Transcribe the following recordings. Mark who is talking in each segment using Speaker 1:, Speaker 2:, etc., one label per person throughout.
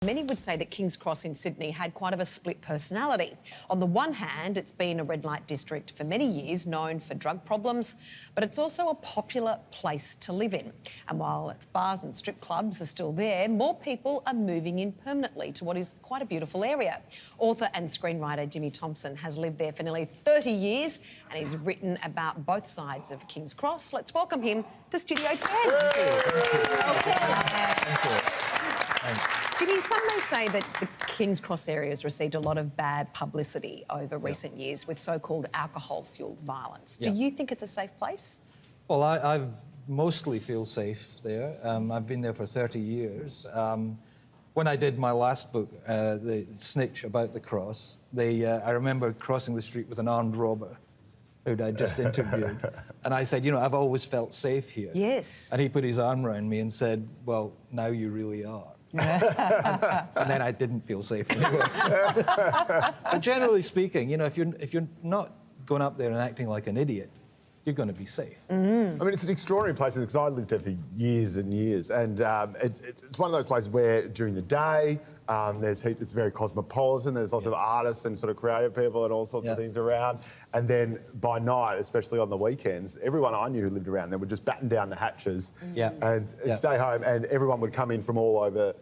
Speaker 1: Many would say that King's Cross in Sydney had quite of a split personality. On the one hand, it's been a red light district for many years, known for drug problems, but it's also a popular place to live in. And while its bars and strip clubs are still there, more people are moving in permanently to what is quite a beautiful area. Author and screenwriter Jimmy Thomson has lived there for nearly 30 years and he's written about both sides of King's Cross. Let's welcome him to Studio 10.
Speaker 2: Thank you.
Speaker 1: Jimmy, some may say that the King's Cross area has received a lot of bad publicity over recent years with so-called alcohol-fuelled violence. Do you think it's a safe place?
Speaker 2: Well, I mostly feel safe there. I've been there for 30 years. When I did my last book, The Snitch About the Cross, I remember crossing the street with an armed robber who I'd just interviewed. And I said, you know, I've always felt safe here.
Speaker 1: Yes.
Speaker 2: And he put his arm around me and said, well, now you really are. And then I didn't feel safe anymore. But generally speaking, you know, if you're not going up there and acting like an idiot, you're going to be safe.
Speaker 3: I mean, it's an extraordinary place because I lived there for years and years, and it's one of those places where during the day it's very cosmopolitan. There's lots of artists and sort of creative people and all sorts of things around. And then by night, especially on the weekends, everyone I knew who lived around there would just batten down the hatches and stay home, and everyone would come in from all over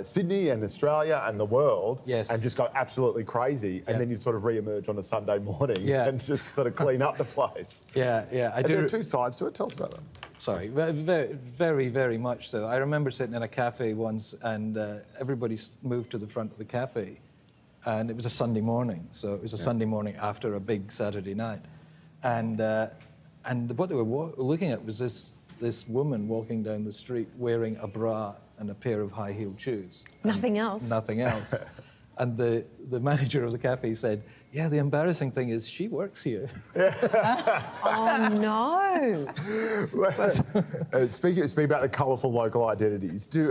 Speaker 3: Sydney and Australia and the world and just go absolutely crazy. And then you'd sort of re-emerge on a Sunday morning and just sort of clean up the place.
Speaker 2: Yeah.
Speaker 3: There are two sides to it. Tell us about them.
Speaker 2: Sorry, very, very much so. I remember sitting in a cafe once and everybody moved to the front of the cafe, and it was a Sunday morning, so it was a Sunday morning after a big Saturday night. And what they were looking at was this woman walking down the street wearing a bra and a pair of high-heeled shoes.
Speaker 1: Nothing else?
Speaker 2: Nothing else. And the manager of the cafe said, yeah, the embarrassing thing is she works here.
Speaker 1: Oh, no.
Speaker 3: Speaking about the colourful local identities, you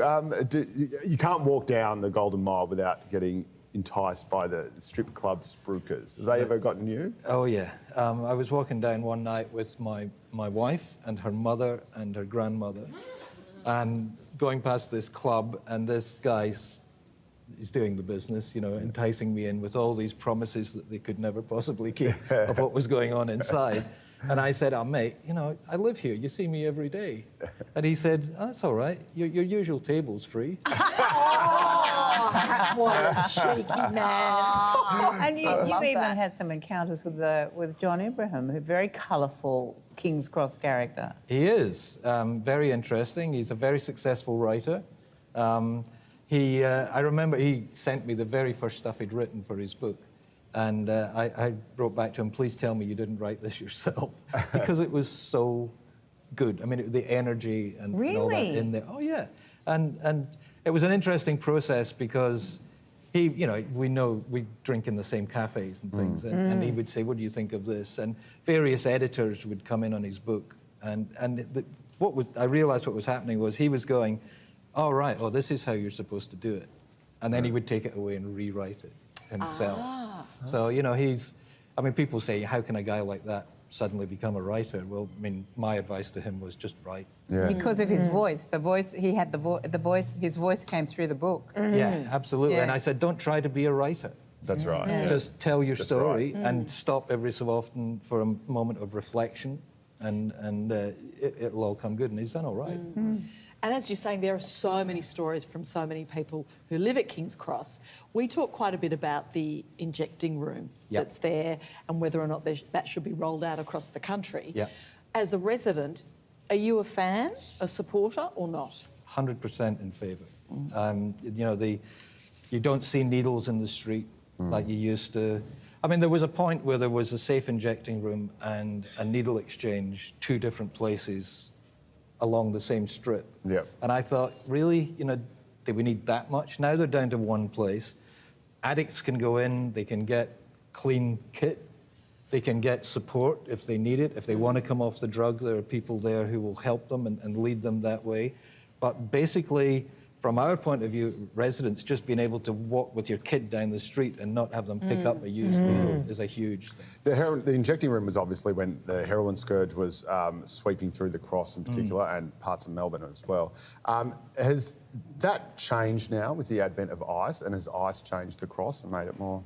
Speaker 3: can't walk down the Golden Mile without getting enticed by the strip club spruikers. Have they ever gotten you?
Speaker 2: Oh, yeah. I was walking down one night with my wife and her mother and her grandmother, and going past this club, and this guy's doing the business, you know, enticing me in with all these promises that they could never possibly keep of what was going on inside. And I said, oh, mate, you know, I live here. You see me every day. And he said, oh, that's all right. Your usual table's free.
Speaker 4: What a cheeky man.
Speaker 5: And you even had some encounters with John Ibrahim, a very colourful King's Cross character.
Speaker 2: He is. Very interesting. He's a very successful writer. I remember he sent me the very first stuff he'd written for his book. And I wrote back to him, please tell me you didn't write this yourself, because it was so good. I mean, the energy and all that in there. Oh, yeah. And it was an interesting process because we drink in the same cafes and things, and he would say, what do you think of this? And various editors would come in on his book. I realised what was happening was he was going, oh, right, oh, this is how you're supposed to do it. And then he would take it away and rewrite it himself. So, you know, people say, how can a guy like that suddenly become a writer? Well, I mean, my advice to him was just write.
Speaker 5: Yeah. Because of his voice. He had the voice, his voice came through the book.
Speaker 2: Yeah, absolutely. And I said, don't try to be a writer.
Speaker 3: That's right. Yeah.
Speaker 2: Just tell your story and stop every so often for a moment of reflection, and it'll all come good. And he's done all right.
Speaker 4: And as you're saying, there are so many stories from so many people who live at King's Cross. We talk quite a bit about the injecting room that's there and whether or not that should be rolled out across the country. As a resident, are you a fan, a supporter, or not?
Speaker 2: 100% in favour. You know, you don't see needles in the street like you used to. I mean, there was a point where there was a safe injecting room and a needle exchange, two different places along the same strip. And I thought, really, you know, do we need that much? Now they're down to one place. Addicts can go in, they can get clean kit, they can get support if they need it. If they want to come off the drug, there are people there who will help them and lead them that way. But basically, from our point of view, residents just being able to walk with your kid down the street and not have them pick up a used needle is a huge thing.
Speaker 3: The injecting room was obviously when the heroin scourge was sweeping through the Cross in particular and parts of Melbourne as well. Has that changed now with the advent of ice, and has ice changed the Cross and made it more?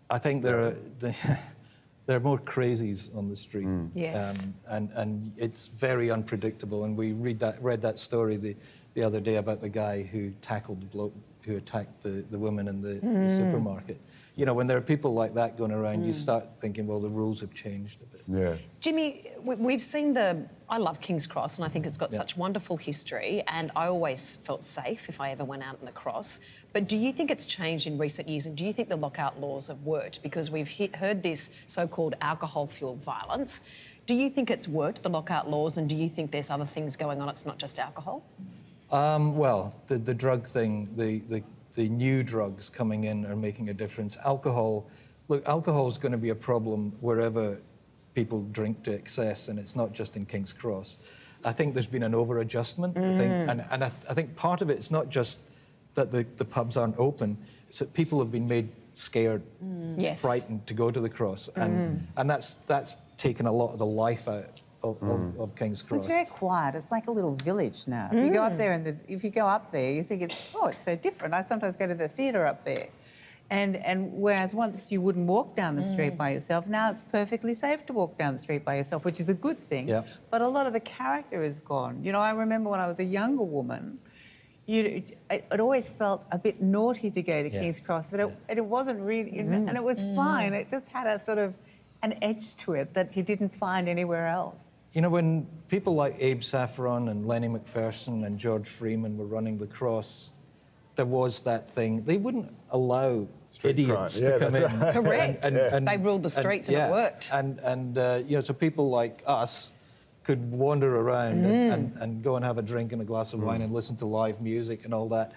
Speaker 2: I think there are more crazies on the street.
Speaker 1: Yes.
Speaker 2: And it's very unpredictable. And we read that story the other day about the guy who tackled the bloke who attacked the woman in the supermarket. You know, when there are people like that going around, you start thinking, well, the rules have changed a bit.
Speaker 3: Yeah.
Speaker 1: Jimmy, we've seen I love King's Cross, and I think it's got such wonderful history, and I always felt safe if I ever went out in the Cross. But do you think it's changed in recent years, and do you think the lockout laws have worked? Because we've heard this so-called alcohol-fueled violence. Do you think it's worked, the lockout laws, and do you think there's other things going on? It's not just alcohol?
Speaker 2: Well, the drug thing, the new drugs coming in are making a difference. Alcohol is going to be a problem wherever people drink to excess, and it's not just in King's Cross. I think there's been an over-adjustment, I think part of it's not just that the pubs aren't open, it's that people have been made scared, frightened to go to the Cross, and that's taken a lot of the life out of King's Cross.
Speaker 5: It's very quiet. It's like a little village now. If you go up there, if you go up there, you think it's so different. I sometimes go to the theatre up there, and whereas once you wouldn't walk down the street by yourself, now it's perfectly safe to walk down the street by yourself, which is a good thing.
Speaker 2: Yeah.
Speaker 5: But a lot of the character is gone. You know, I remember when I was a younger woman, it always felt a bit naughty to go to King's Cross, but it wasn't really, and it was fine. It just had a sort of an edge to it that you didn't find anywhere else.
Speaker 2: You know, when people like Abe Saffron and Lenny McPherson and George Freeman were running the Cross, there was that thing. They wouldn't allow idiots to come in.
Speaker 3: Right.
Speaker 1: Correct.
Speaker 2: And
Speaker 1: they ruled the streets and it worked.
Speaker 2: And you know, so people like us could wander around and go and have a drink and a glass of wine and listen to live music and all that,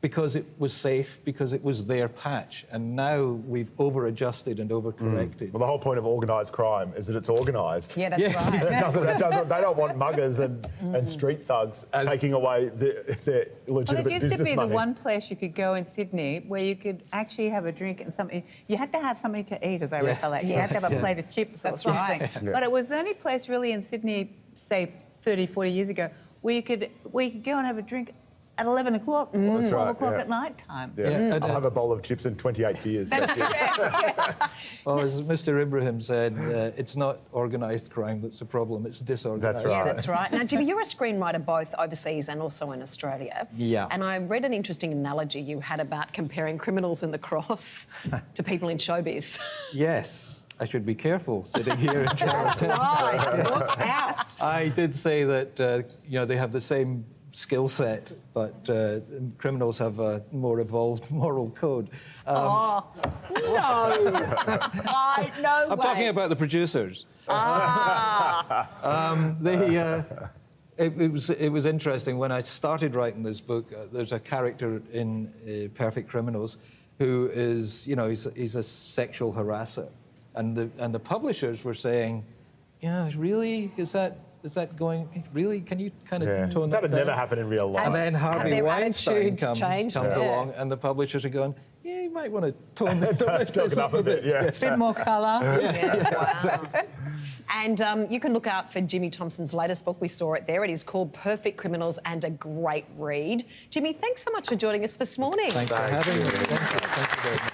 Speaker 2: because it was safe, because it was their patch. And now we've over-adjusted and over-corrected.
Speaker 3: Well, the whole point of organised crime is that it's organised.
Speaker 1: Yeah, that's right.
Speaker 3: They don't want muggers and street thugs taking away their legitimate
Speaker 5: Well, it used to
Speaker 3: business
Speaker 5: be
Speaker 3: money.
Speaker 5: the one place you could go in Sydney where you could actually have a drink and something. You had to have something to eat, as I recollect. You had to have a plate of chips or something.
Speaker 1: Right.
Speaker 3: Yeah.
Speaker 5: But it was the only place really in Sydney, say 30, 40 years ago, where you could go and have a drink at 11 o'clock or 12 o'clock at night time.
Speaker 3: Yeah. I'll have a bowl of chips and 28 beers.
Speaker 2: Well, as Mr. Ibrahim said, it's not organised crime that's the problem, it's disorganised.
Speaker 3: That's right.
Speaker 1: Yeah, that's right. Now, Jimmy, you're a screenwriter both overseas and also in Australia.
Speaker 2: Yeah.
Speaker 1: And I read an interesting analogy you had about comparing criminals in the Cross to people in showbiz.
Speaker 2: Yes, I should be careful sitting here in Channel 10.
Speaker 1: Right, watch out.
Speaker 2: I did say that, you know, they have the same skill set, but criminals have a more evolved moral code.
Speaker 1: No. No
Speaker 2: I'm
Speaker 1: way.
Speaker 2: talking about the producers. It was interesting when I started writing this book. There's a character in Perfect Criminals who is, you know, he's a sexual harasser, and the publishers were saying, yeah, really, is that going, really? Can you kind of tone that
Speaker 3: That would
Speaker 2: down?
Speaker 3: never happen in real life.
Speaker 2: And then Harvey
Speaker 1: their
Speaker 2: Weinstein
Speaker 1: attitudes
Speaker 2: comes
Speaker 1: changed?
Speaker 2: along, and the publishers are going, yeah, you might want to tone this up a bit.
Speaker 3: Yeah.
Speaker 5: A bit more colour.
Speaker 1: Wow. And you can look out for Jimmy Thomson's latest book. We saw it there. It is called Perfect Criminals, and a great read. Jimmy, thanks so much for joining us this morning.
Speaker 2: Thanks for having me. Thank you very much.